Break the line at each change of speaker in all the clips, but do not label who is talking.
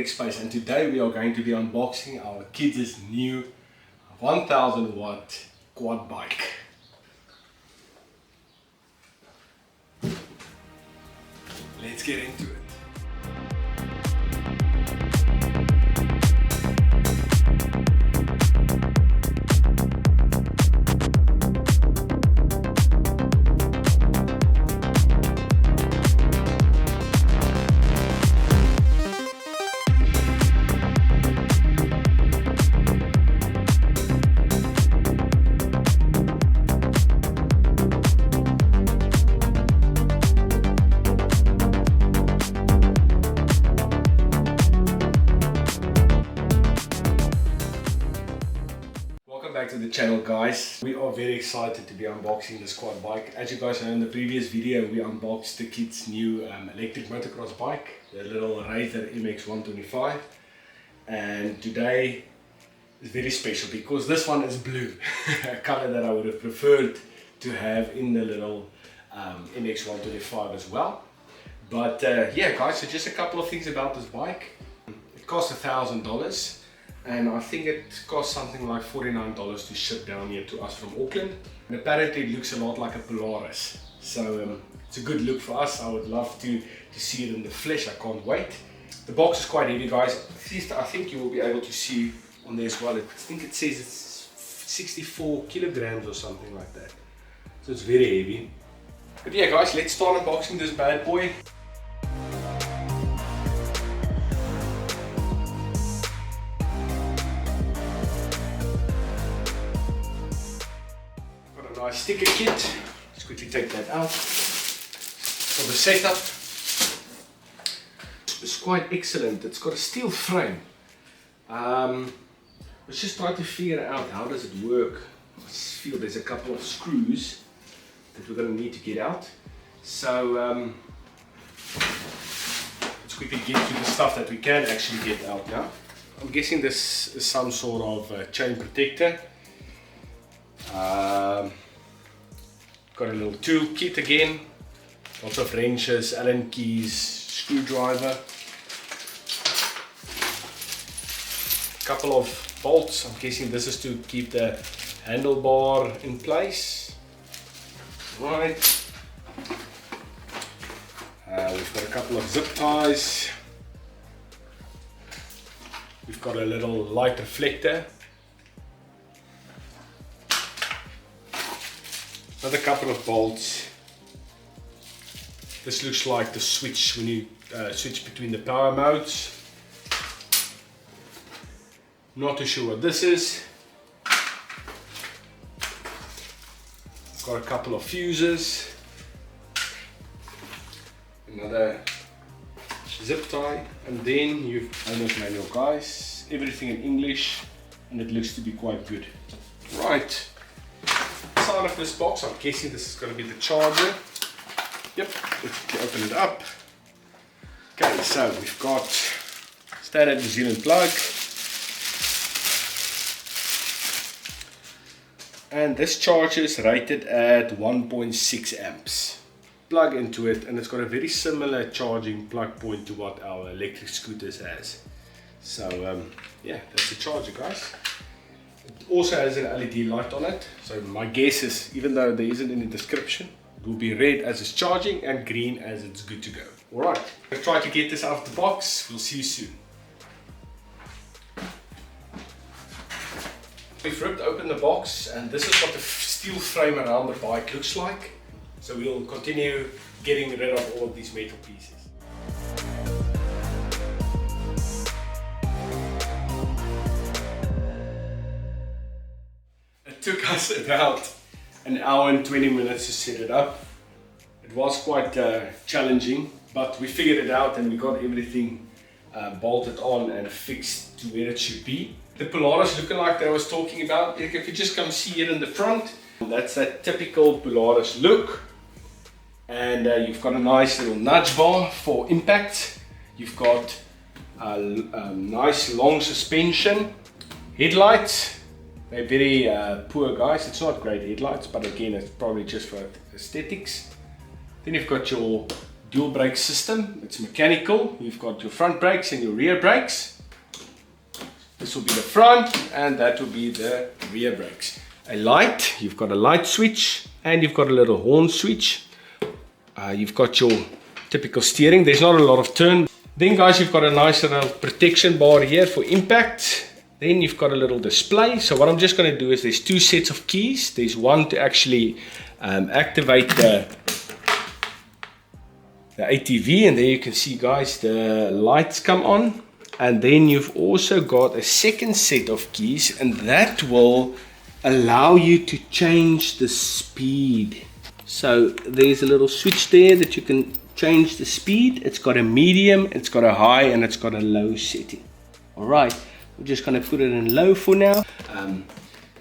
Tech Space, and today we are going to be unboxing our kids' new 1000 watt quad bike. Let's get into it. Back to the channel, guys. We are very excited to be unboxing this quad bike. As you guys know, in the previous video we unboxed the kids' new electric motocross bike, the little Razor MX125, and today is very special because this one is blue, a color that I would have preferred to have in the little MX125 as well. But yeah guys, so just a couple of things about this bike. It costs $1,000. And I think it costs something like $49 to ship down here to us from Auckland. And apparently it looks a lot like a Polaris. So it's a good look for us. I would love to see it in the flesh. I can't wait. The box is quite heavy, guys. At least I think you will be able to see on there as well. I think it says it's 64 kilograms or something like that. So it's very heavy. But yeah guys, let's start unboxing this bad boy. Nice sticker kit. Let's quickly take that out. For the setup, it's quite excellent. It's got a steel frame. Let's just try to figure out how does it work. I feel there's a couple of screws that we're going to need to get out. So let's quickly get to the stuff that we can actually get out now. I'm guessing this is some sort of chain protector. Got a little tool kit again, lots of wrenches, Allen keys, screwdriver, couple of bolts. I'm guessing this is to keep the handlebar in place. Right. We've got a couple of zip ties. We've got a little light reflector. Another couple of bolts. This looks like the switch when you switch between the power modes. Not too sure what this is. Got a couple of fuses. Another zip tie. And then you've owner's manual, guys. Everything in English, and it looks to be quite good. Right. Side of this box, I'm guessing this is going to be the charger. Yep, let's open it up. Okay, so we've got standard New Zealand plug, and this charger is rated at 1.6 amps. Plug into it, and it's got a very similar charging plug point to what our electric scooters has. So yeah, that's the charger, guys. It also has an LED light on it, so my guess is, even though there isn't any description, it will be red as it's charging and green as it's good to go. Alright, I'll try to get this out of the box. We'll see you soon. We've ripped open the box, and this is what the steel frame around the bike looks like. So we'll continue getting rid of all of these metal pieces. It took us about an hour and 20 minutes to set it up. It was quite challenging, but we figured it out and we got everything bolted on and fixed to where it should be. The Polaris lookalike that I was talking about, if you just come see it in the front, that's that typical Polaris look. And you've got a nice little nudge bar for impact. You've got a nice long suspension, headlights. They're very poor, guys. It's not great headlights, but again, it's probably just for aesthetics. Then you've got your dual brake system. It's mechanical. You've got your front brakes and your rear brakes. This will be the front and that will be the rear brakes. A light, you've got a light switch and you've got a little horn switch. You've got your typical steering. There's not a lot of turn. Then guys, you've got a nice little protection bar here for impact. Then you've got a little display. So what I'm just going to do is there's two sets of keys. There's one to actually activate the ATV, and there you can see guys the lights come on. And then you've also got a second set of keys, and that will allow you to change the speed. So there's a little switch there that you can change the speed. It's got a medium, it's got a high, and it's got a low setting. Alright, we're just going to put it in low for now.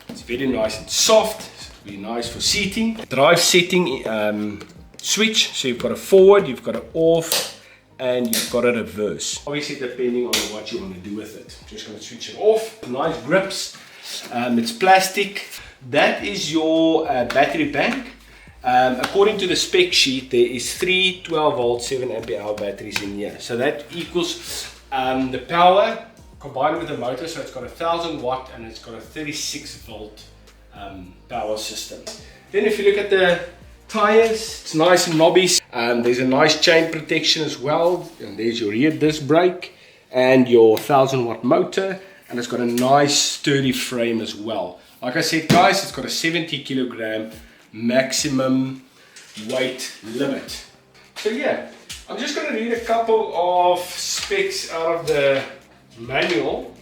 It's very nice and soft. It'll be nice for seating. Drive setting switch. So you've got a forward, you've got an off, and you've got a reverse. Obviously depending on what you want to do with it. I'm just going to switch it off. Nice grips. It's plastic. That is your battery bank. According to the spec sheet, there is 3 12-volt 7-ampere-hour batteries in here. So that equals the power combined with the motor. So it's got 1000 watt and it's got a 36-volt power system. Then if you look at the tires, it's nice and knobby. There's a nice chain protection as well. And there's your rear disc brake and your 1000-watt motor. And it's got a nice sturdy frame as well. Like I said guys, it's got a 70-kilogram maximum weight limit. So yeah, I'm just going to read a couple of specs out of the manual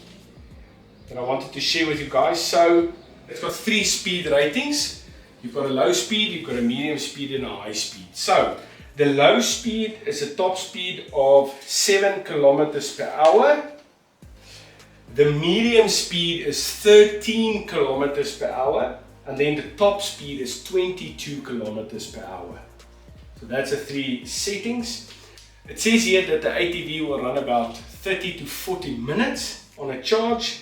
that I wanted to share with you guys. So it's got 3 speed ratings. You've got a low speed, you've got a medium speed and a high speed. So the low speed is a top speed of 7 kilometers per hour. The medium speed is 13 kilometers per hour. And then the top speed is 22 kilometers per hour. So that's the 3 settings. It says here that the ATV will run about 30 to 40 minutes on a charge.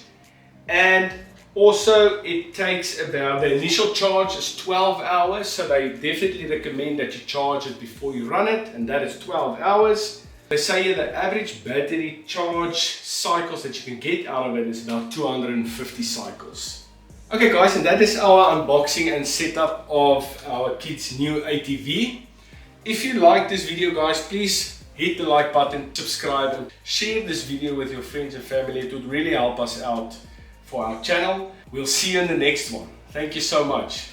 And also it takes about, the initial charge is 12 hours. So they definitely recommend that you charge it before you run it. And that is 12 hours. They say here the average battery charge cycles that you can get out of it is about 250 cycles. Okay guys, and that is our unboxing and setup of our kids' new ATV. If you like this video guys, please hit the like button, subscribe and share this video with your friends and family. It would really help us out for our channel. We'll see you in the next one. Thank you so much.